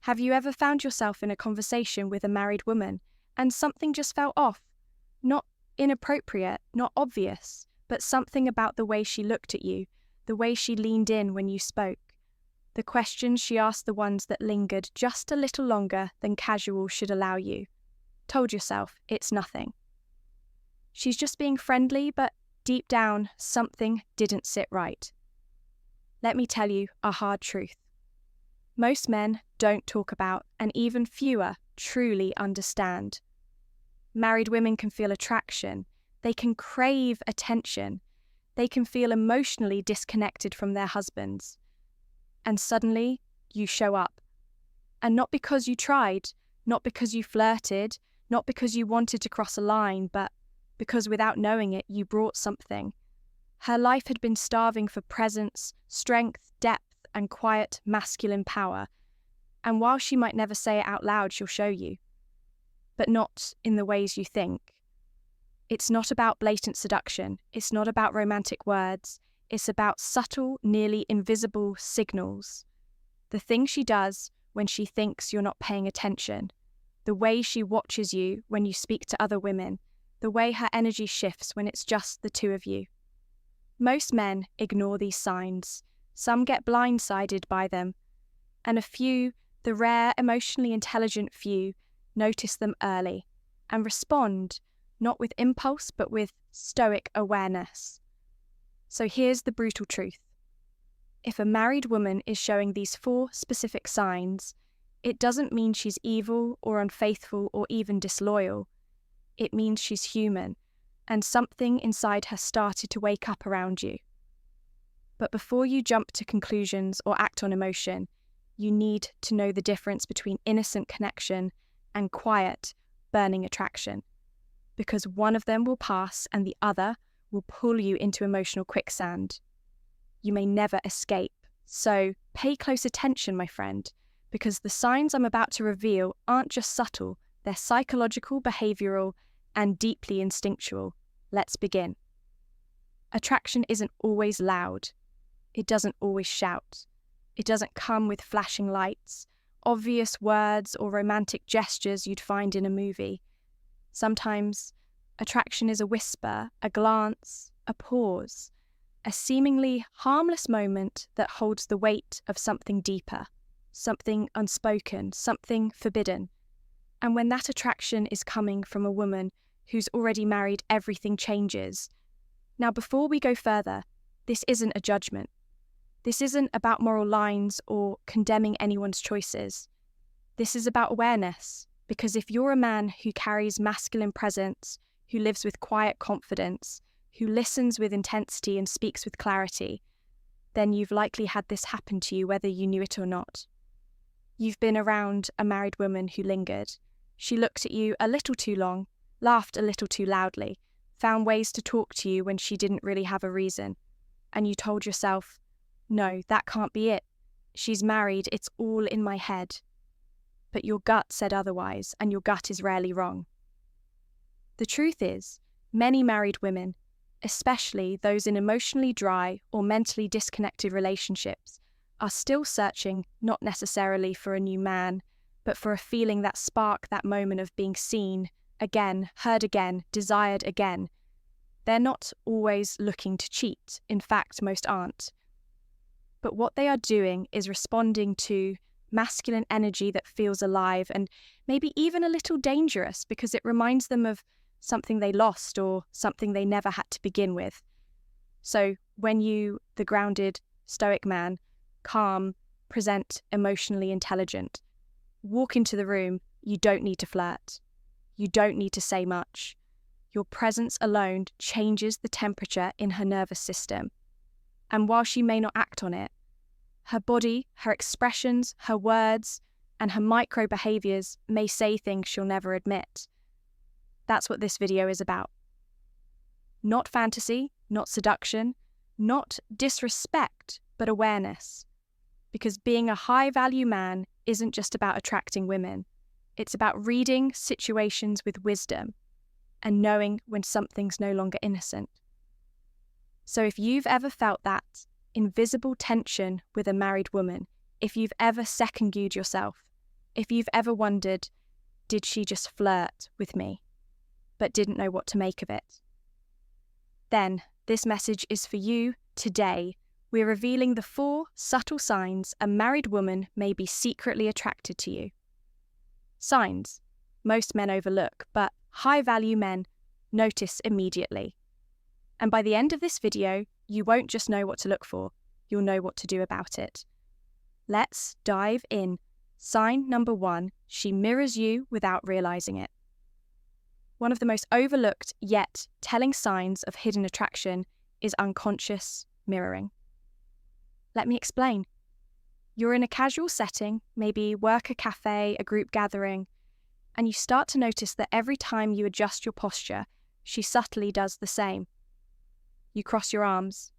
Have you ever found yourself in a conversation with a married woman and something just felt off? Not inappropriate, not obvious, but something about the way she looked at you, the way she leaned in when you spoke. The questions she asked, the ones that lingered just a little longer than casual should allow you. Told yourself, it's nothing. She's just being friendly, but deep down, something didn't sit right. Let me tell you a hard truth. Most men don't talk about, and even fewer truly understand. Married women can feel attraction. They can crave attention. They can feel emotionally disconnected from their husbands. And suddenly, you show up. And not because you tried, not because you flirted, not because you wanted to cross a line, but because without knowing it, you brought something. Her life had been starving for presence, strength, depth, and quiet masculine power. And while she might never say it out loud, she'll show you. But not in the ways you think. It's not about blatant seduction. It's not about romantic words. It's about subtle, nearly invisible signals. The thing she does when she thinks you're not paying attention. The way she watches you when you speak to other women. The way her energy shifts when it's just the two of you. Most men ignore these signs. Some get blindsided by them. And a few, the rare, emotionally intelligent few, notice them early and respond, not with impulse, but with stoic awareness. So here's the brutal truth. If a married woman is showing these 4 specific signs, it doesn't mean she's evil or unfaithful or even disloyal. It means she's human, and something inside her started to wake up around you. But before you jump to conclusions or act on emotion, you need to know the difference between innocent connection and quiet, burning attraction. Because one of them will pass and the other will pull you into emotional quicksand. You may never escape. So pay close attention, my friend, because the signs I'm about to reveal aren't just subtle, they're psychological, behavioral, and deeply instinctual. Let's begin. Attraction isn't always loud. It doesn't always shout. It doesn't come with flashing lights, obvious words, or romantic gestures you'd find in a movie. Sometimes, attraction is a whisper, a glance, a pause, a seemingly harmless moment that holds the weight of something deeper, something unspoken, something forbidden. And when that attraction is coming from a woman who's already married, everything changes. Now, before we go further, this isn't a judgment. This isn't about moral lines or condemning anyone's choices. This is about awareness, because if you're a man who carries masculine presence, who lives with quiet confidence, who listens with intensity and speaks with clarity, then you've likely had this happen to you whether you knew it or not. You've been around a married woman who lingered. She looked at you a little too long, laughed a little too loudly, found ways to talk to you when she didn't really have a reason. And you told yourself, no, that can't be it. She's married, it's all in my head. But your gut said otherwise, and your gut is rarely wrong. The truth is, many married women, especially those in emotionally dry or mentally disconnected relationships, are still searching not necessarily for a new man, but for a feeling, that spark, that moment of being seen again, heard again, desired again. They're not always looking to cheat. In fact, most aren't. But what they are doing is responding to masculine energy that feels alive and maybe even a little dangerous because it reminds them of something they lost or something they never had to begin with. So when you, the grounded, stoic man, calm, present, emotionally intelligent, walk into the room, you don't need to flirt. You don't need to say much. Your presence alone changes the temperature in her nervous system. And while she may not act on it, her body, her expressions, her words, and her micro behaviors may say things she'll never admit. That's what this video is about. Not fantasy, not seduction, not disrespect, but awareness. Because being a high-value man isn't just about attracting women. It's about reading situations with wisdom and knowing when something's no longer innocent. So if you've ever felt that invisible tension with a married woman, if you've ever second-guessed yourself, If you've ever wondered, did she just flirt with me, but didn't know what to make of it? Then, this message is for you today. We're revealing the 4 subtle signs a married woman may be secretly attracted to you. Signs most men overlook, but high-value men notice immediately. And by the end of this video, you won't just know what to look for, you'll know what to do about it. Let's dive in. Sign number 1, she mirrors you without realizing it. One of the most overlooked yet telling signs of hidden attraction is unconscious mirroring. Let me explain. You're in a casual setting, maybe work, a cafe, a group gathering, and you start to notice that every time you adjust your posture, she subtly does the same. You cross your arms.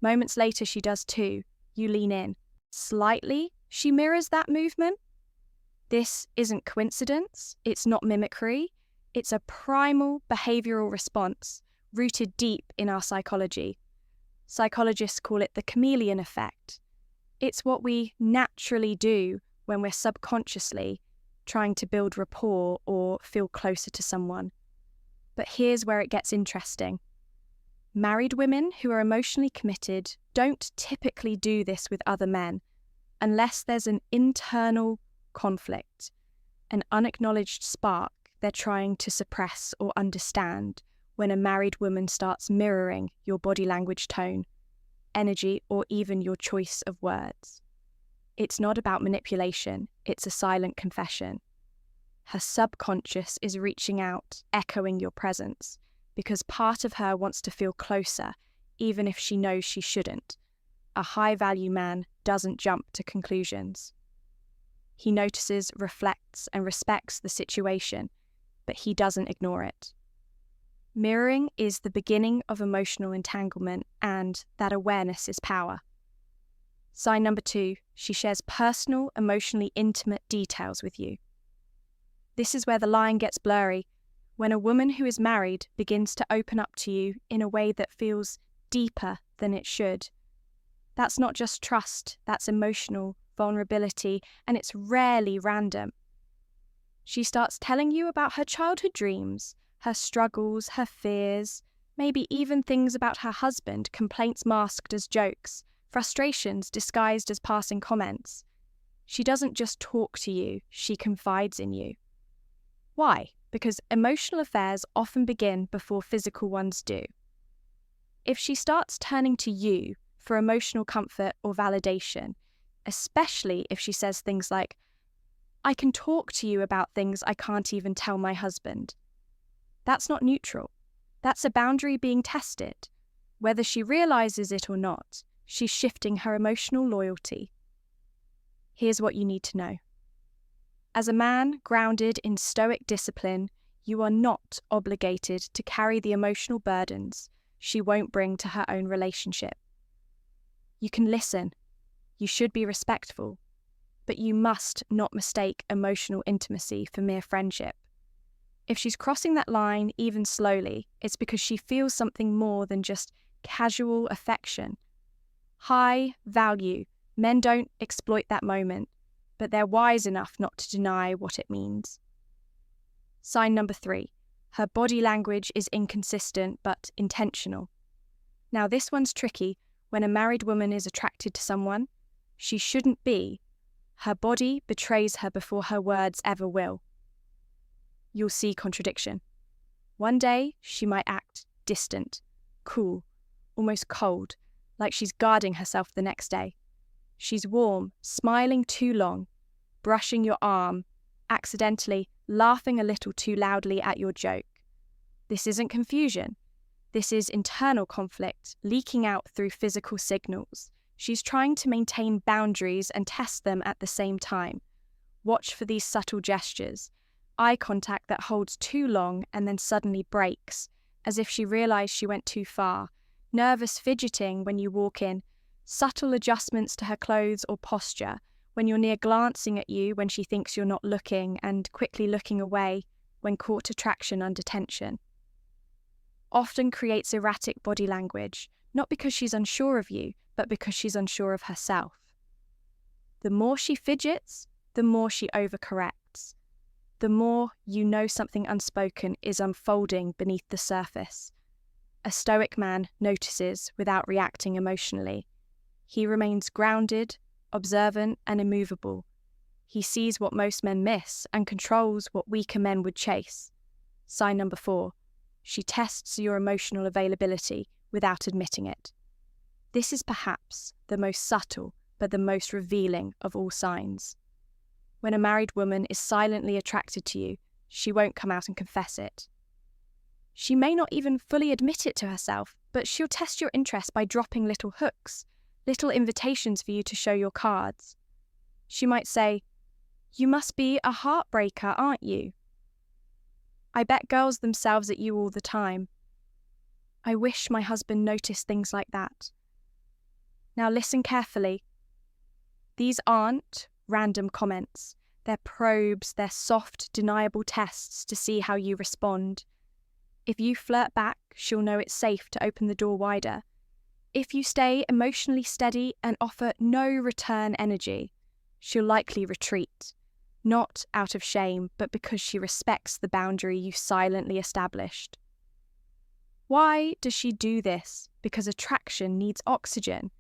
Moments later, she does too. You lean in. Slightly, she mirrors that movement. This isn't coincidence. It's not mimicry. It's a primal behavioral response rooted deep in our psychology. Psychologists call it the chameleon effect. It's what we naturally do when we're subconsciously trying to build rapport or feel closer to someone. But here's where it gets interesting. Married women who are emotionally committed don't typically do this with other men unless there's an internal conflict, an unacknowledged spark they're trying to suppress or understand when a married woman starts mirroring your body language tone, energy, or even your choice of words. It's not about manipulation, it's a silent confession. Her subconscious is reaching out, echoing your presence, because part of her wants to feel closer, even if she knows she shouldn't. A high-value man doesn't jump to conclusions. He notices, reflects, and respects the situation, but he doesn't ignore it. Mirroring is the beginning of emotional entanglement, and that awareness is power. Sign number 2, she shares personal, emotionally intimate details with you. This is where the line gets blurry, when a woman who is married begins to open up to you in a way that feels deeper than it should. That's not just trust, that's emotional vulnerability, and it's rarely random. She starts telling you about her childhood dreams, her struggles, her fears, maybe even things about her husband, complaints masked as jokes, frustrations disguised as passing comments. She doesn't just talk to you, she confides in you. Why? Because emotional affairs often begin before physical ones do. If she starts turning to you for emotional comfort or validation, especially if she says things like, "I can talk to you about things I can't even tell my husband," that's not neutral. That's a boundary being tested. Whether she realizes it or not, she's shifting her emotional loyalty. Here's what you need to know. As a man grounded in Stoic discipline, you are not obligated to carry the emotional burdens she won't bring to her own relationship. You can listen. You should be respectful. But you must not mistake emotional intimacy for mere friendship. If she's crossing that line even slowly, it's because she feels something more than just casual affection. High value. Men don't exploit that moment, but they're wise enough not to deny what it means. Sign number 3. Her body language is inconsistent but intentional. Now this one's tricky. When a married woman is attracted to someone she shouldn't be, her body betrays her before her words ever will. You'll see contradiction. One day, she might act distant, cool, almost cold, like she's guarding herself the next day. She's warm, smiling too long, brushing your arm, accidentally laughing a little too loudly at your joke. This isn't confusion. This is internal conflict leaking out through physical signals. She's trying to maintain boundaries and test them at the same time. Watch for these subtle gestures. Eye contact that holds too long and then suddenly breaks, as if she realized she went too far. Nervous fidgeting when you walk in. Subtle adjustments to her clothes or posture, when you're near glancing at you when she thinks you're not looking and quickly looking away when caught attraction under tension. Often creates erratic body language, not because she's unsure of you, but because she's unsure of herself. The more she fidgets, the more she overcorrects. The more you know something unspoken is unfolding beneath the surface. A Stoic man notices without reacting emotionally. He remains grounded, observant, and immovable. He sees what most men miss and controls what weaker men would chase. Sign number 4. She tests your emotional availability without admitting it. This is perhaps the most subtle but the most revealing of all signs. When a married woman is silently attracted to you, she won't come out and confess it. She may not even fully admit it to herself, but she'll test your interest by dropping little hooks, little invitations for you to show your cards. She might say, "You must be a heartbreaker, aren't you? I bet girls themselves at you all the time. I wish my husband noticed things like that." Now listen carefully. These aren't random comments. They're probes, they're soft, deniable tests to see how you respond. If you flirt back, she'll know it's safe to open the door wider. If you stay emotionally steady and offer no return energy, she'll likely retreat, not out of shame, but because she respects the boundary you silently established. Why does she do this? Because attraction needs oxygen,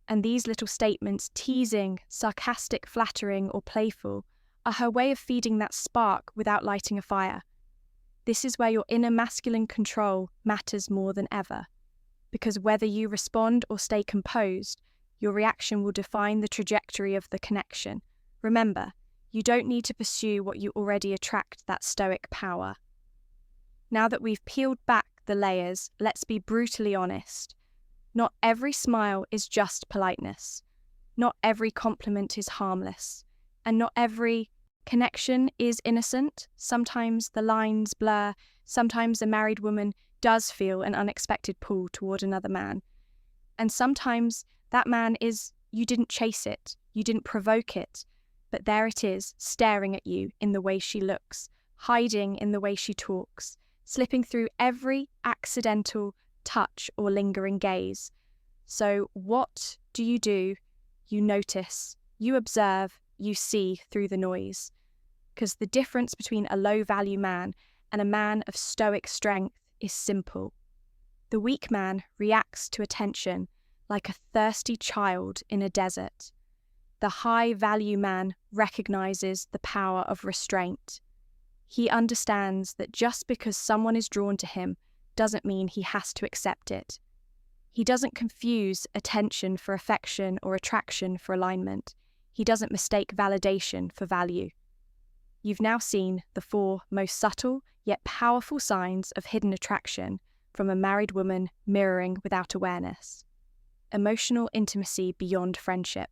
and these little statements, teasing, sarcastic, flattering, or playful, are her way of feeding that spark without lighting a fire. This is where your inner masculine control matters more than ever, because whether you respond or stay composed, your reaction will define the trajectory of the connection. Remember, you don't need to pursue what you already attract, that Stoic power. Now that we've peeled back the layers, let's be brutally honest. Not every smile is just politeness. Not every compliment is harmless. And not every connection is innocent. Sometimes the lines blur. Sometimes a married woman does feel an unexpected pull toward another man. And sometimes that man is, you didn't chase it, you didn't provoke it, but there it is, staring at you in the way she looks, hiding in the way she talks, slipping through every accidental touch or lingering gaze. So what do? You notice, you observe, you see through the noise. Because the difference between a low-value man and a man of Stoic strength is simple. The weak man reacts to attention like a thirsty child in a desert. The high-value man recognizes the power of restraint. He understands that just because someone is drawn to him doesn't mean he has to accept it. He doesn't confuse attention for affection or attraction for alignment. He doesn't mistake validation for value. You've now seen the 4 most subtle yet powerful signs of hidden attraction from a married woman mirroring without awareness. Emotional intimacy beyond friendship.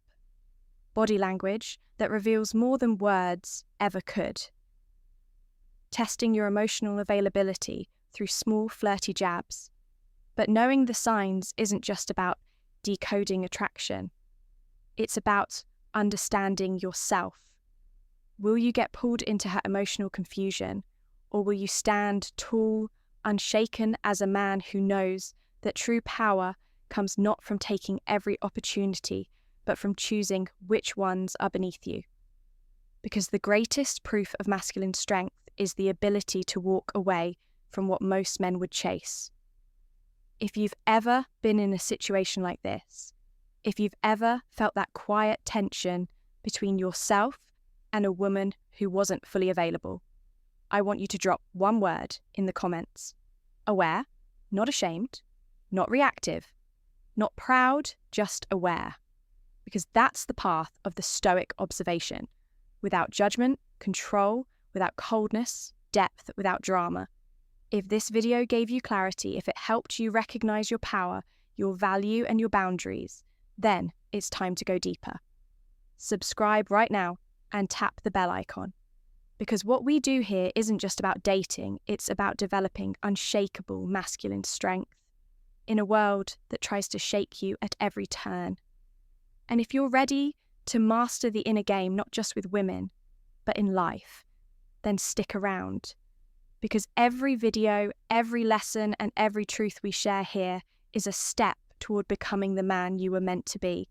Body language that reveals more than words ever could. Testing your emotional availability through small flirty jabs. But knowing the signs isn't just about decoding attraction. It's about understanding yourself. Will you get pulled into her emotional confusion, or will you stand tall, unshaken as a man who knows that true power comes not from taking every opportunity, but from choosing which ones are beneath you? Because the greatest proof of masculine strength is the ability to walk away from what most men would chase. If you've ever been in a situation like this, if you've ever felt that quiet tension between yourself and a woman who wasn't fully available, I want you to drop one word in the comments. Aware, not ashamed, not reactive, not proud, just aware. Because that's the path of the Stoic observation. Without judgment, control, without coldness, depth, without drama. If this video gave you clarity, if it helped you recognize your power, your value, and your boundaries, then it's time to go deeper. Subscribe right now and tap the bell icon. Because what we do here isn't just about dating, it's about developing unshakable masculine strength in a world that tries to shake you at every turn. And if you're ready to master the inner game, not just with women, but in life, then stick around. Because every video, every lesson, and every truth we share here is a step toward becoming the man you were meant to be.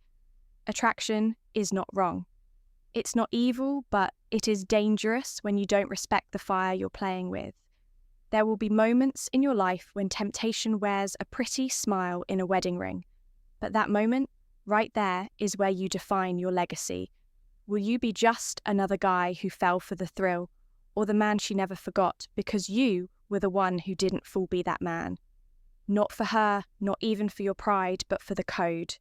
Attraction is not wrong. It's not evil, but it is dangerous when you don't respect the fire you're playing with. There will be moments in your life when temptation wears a pretty smile in a wedding ring. But that moment, right there, is where you define your legacy. Will you be just another guy who fell for the thrill, or the man she never forgot because you were the one who didn't fall be that man? Not for her, not even for your pride, but for the code.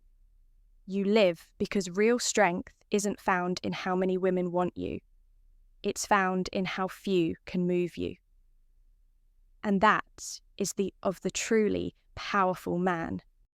You live because real strength isn't found in how many women want you. It's found in how few can move you. And that is of the truly powerful man.